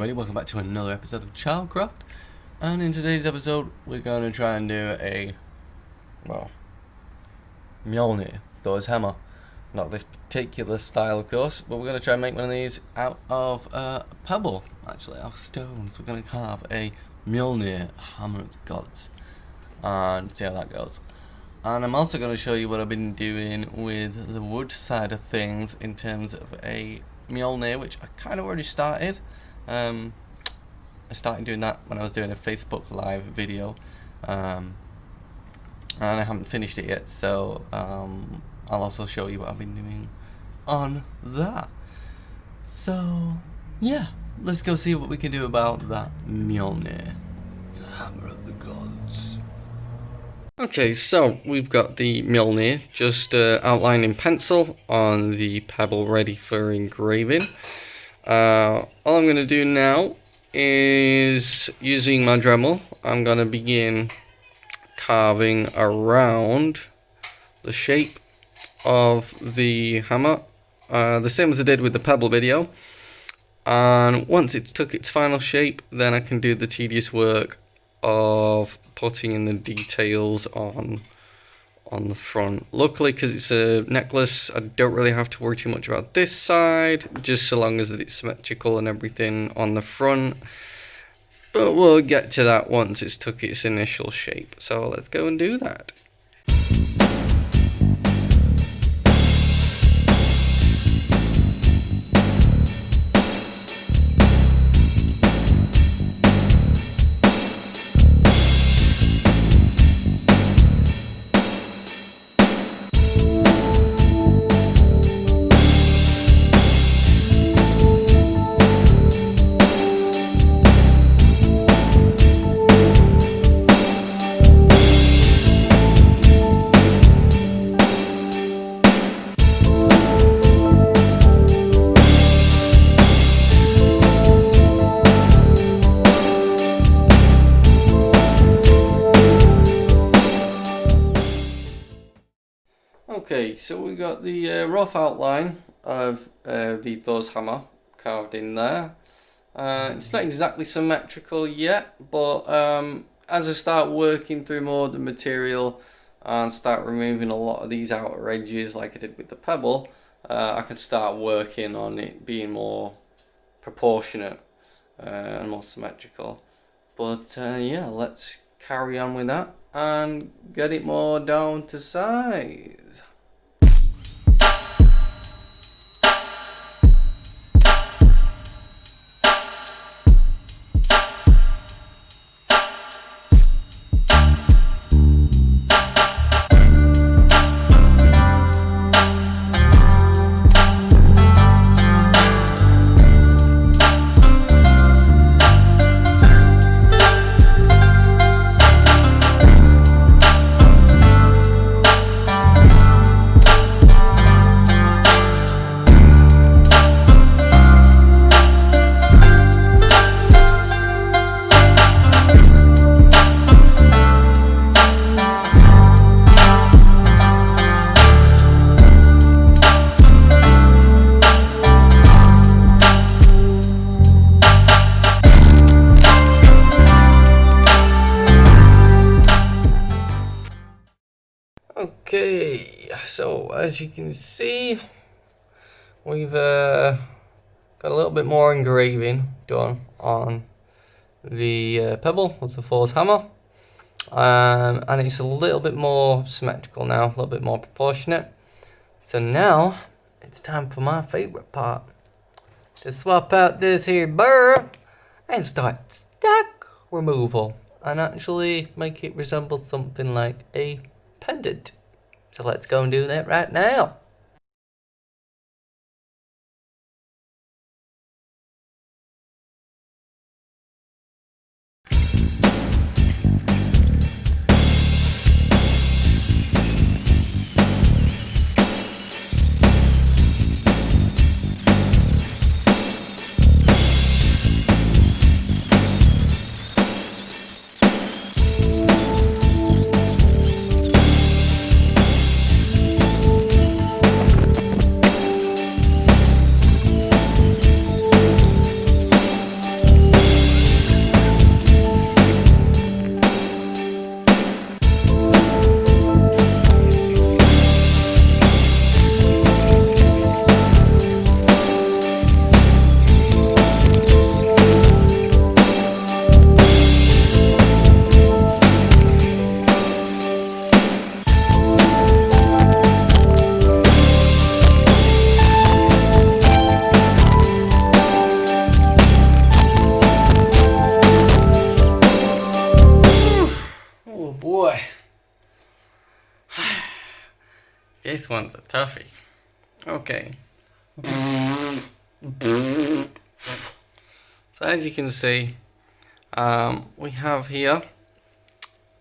everybody, welcome back to another episode of Charl-Craft. And in today's episode we're going to try and do Mjolnir, Thor's hammer. Not this particular style of course, but we're going to try and make one of these out of Pebble, actually, out of stones. We're going to carve a Mjolnir, hammer of the gods, and see how that goes. And I'm also going to show you what I've been doing with the wood side of things in terms of a Mjolnir, which I kind of already started. I started doing that when I was doing a Facebook live video, and I haven't finished it yet, so I'll also show you what I've been doing on that. So yeah, let's go see what we can do about that Mjolnir, the hammer of the gods. Okay, so we've got the Mjolnir just outlined in pencil on the Pebble, ready for engraving. All I'm going to do now is, using my Dremel, I'm going to begin carving around the shape of the hammer, the same as I did with the Pebble video. And once it's took its final shape, then I can do the tedious work of putting in the details on the front. Luckily, because it's a necklace, I don't really have to worry too much about this side, just so long as it's symmetrical and everything on the front. But we'll get to that once it's took its initial shape, so let's go and do that. Okay, so we got the rough outline of the Thor's hammer carved in there. It's not exactly symmetrical yet, but as I start working through more of the material and start removing a lot of these outer edges like I did with the Pebble, I can start working on it being more proportionate and more symmetrical. But yeah, let's carry on with that and get it more down to size. Okay, so as you can see, we've got a little bit more engraving done on the Pebble of the Thor's hammer, and it's a little bit more symmetrical now, a little bit more proportionate. So now it's time for my favorite part, to swap out this here burr and start stack removal and actually make it resemble something like a pendant. So let's go and do that right now. boy. This one's a toughie. Okay. So as you can see, we have here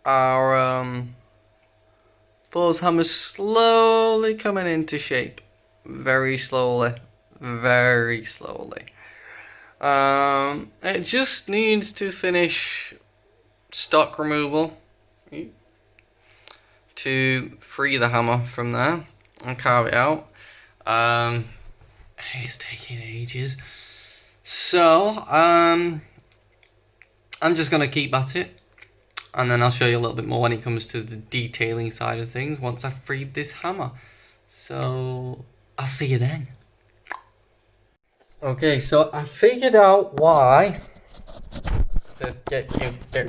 our Thor's hammer slowly coming into shape. Very slowly. Very slowly. It just needs to finish stock removal to free the hammer from there and carve it out. It's taking ages. So, I'm just going to keep at it. And then I'll show you a little bit more when it comes to the detailing side of things once I've freed this hammer. So, I'll see you then. Okay, so I figured out why. Let's get you there.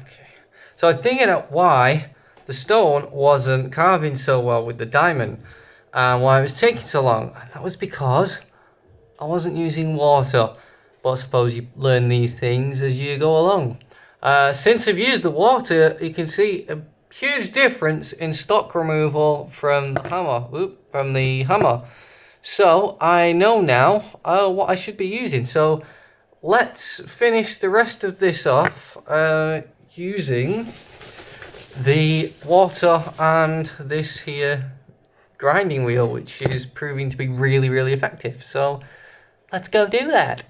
Okay. So I figured out why the stone wasn't carving so well with the diamond. And why it was taking so long. And that was because I wasn't using water. But I suppose you learn these things as you go along. Since I've used the water, you can see a huge difference in stock removal from the hammer. So I know now what I should be using. So let's finish the rest of this off using the water and this here grinding wheel, which is proving to be really, really effective. So let's go do that.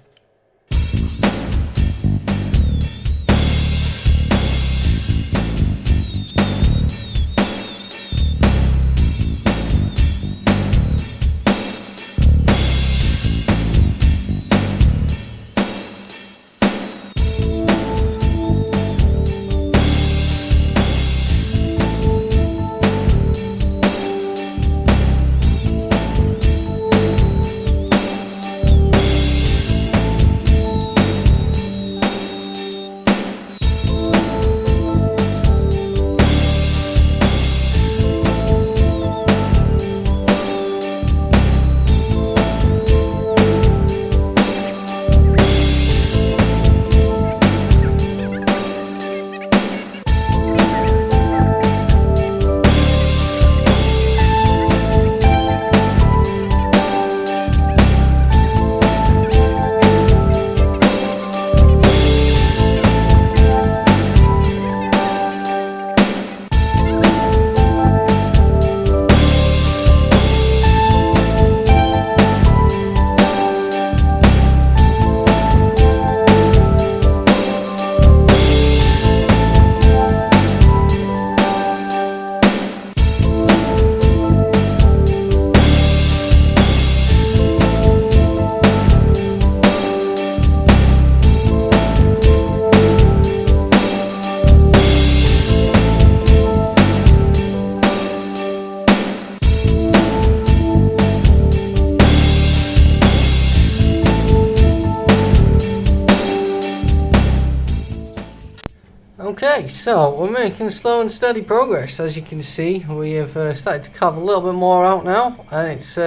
Okay, so we're making slow and steady progress. As you can see, we have started to carve a little bit more out now, and it's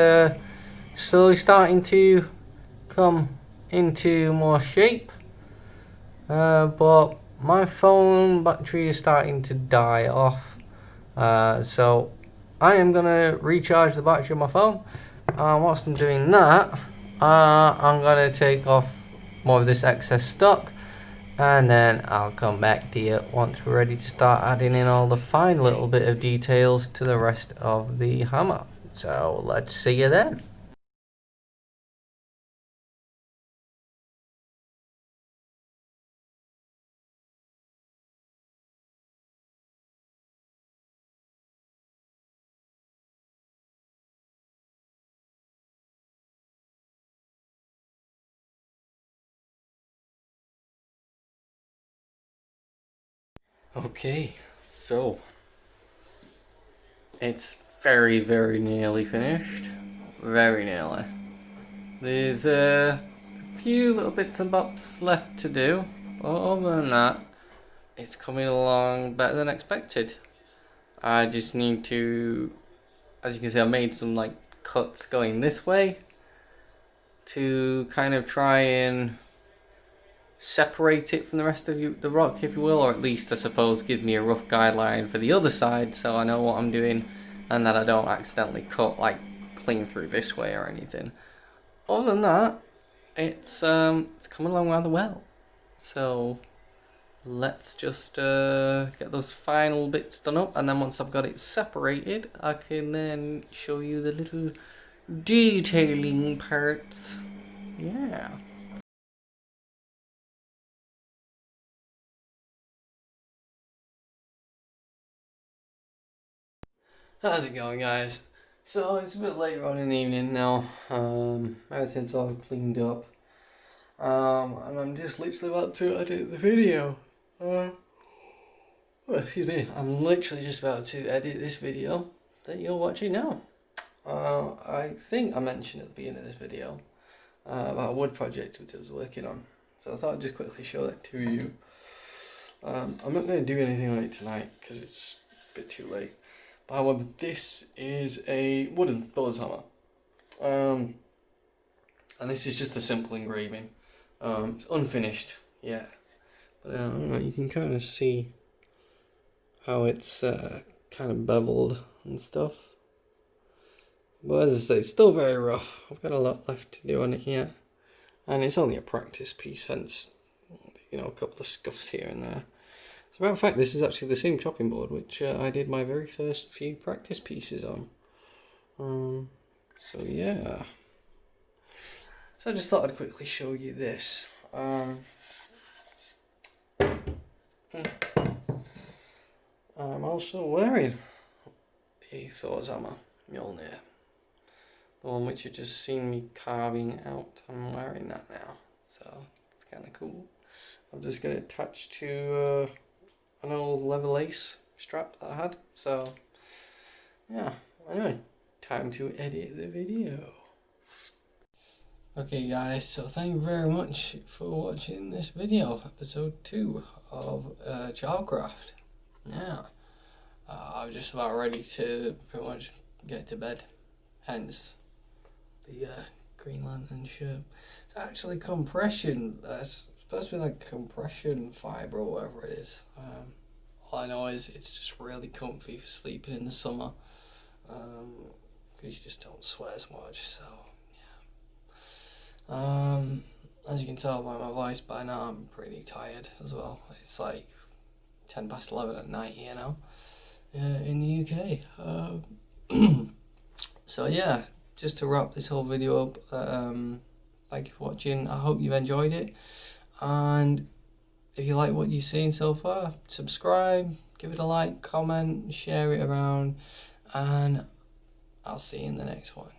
slowly starting to come into more shape. But my phone battery is starting to die off, so I am going to recharge the battery of my phone. Whilst I'm doing that, I'm going to take off more of this excess stock. And then I'll come back to you once we're ready to start adding in all the fine little bit of details to the rest of the hammer. So let's see you then. Okay, so it's very, very nearly finished. Very nearly. There's a few little bits and bobs left to do, but other than that, it's coming along better than expected. I just need to, as you can see, I made some like cuts going this way to kind of try and separate it from the rest of the rock, if you will, or at least I suppose give me a rough guideline for the other side so I know what I'm doing and that I don't accidentally cut like clean through this way or anything. Other than that, it's coming along rather well. So let's just get those final bits done up, and then once I've got it separated, I can then show you the little detailing parts. Yeah. How's it going, guys? So it's a bit later on in the evening now. Everything's all cleaned up. And I'm just literally about to edit the video. Excuse me. I'm literally just about to edit this video that you're watching now. I think I mentioned at the beginning of this video about a wood project which I was working on. So I thought I'd just quickly show that to you. I'm not going to do anything on it tonight because it's a bit too late. However, this is a wooden Thor's hammer. And this is just a simple engraving. It's unfinished yet. But you can kind of see how it's kind of beveled and stuff. But as I say, it's still very rough. I've got a lot left to do on it yet. And it's only a practice piece, hence, you know, a couple of scuffs here and there. As a matter of fact, this is actually the same chopping board which I did my very first few practice pieces on. So yeah. So I just thought I'd quickly show you this. I'm also wearing a Thor's hammer, Mjolnir. The one which you've just seen me carving out. I'm wearing that now, so it's kind of cool. I've just got it attached to an old leather lace strap that I had. So yeah, anyway, time to edit the video. Okay guys, so thank you very much for watching this video, episode 2 of Charl-Craft. Yeah, I'm just about ready to pretty much get to bed, hence the Green Lantern shirt. It's actually compression, it's supposed to be like compression fibre or whatever it is. All I know is it's just really comfy for sleeping in the summer, because you just don't sweat as much, so yeah. As you can tell by my voice by now, I'm pretty tired as well. It's like 10 past 11 at night, you know, in the UK. So yeah, just to wrap this whole video up, thank you for watching. I hope you've enjoyed it, and if you like what you've seen so far, subscribe, give it a like, comment, share it around, and I'll see you in the next one.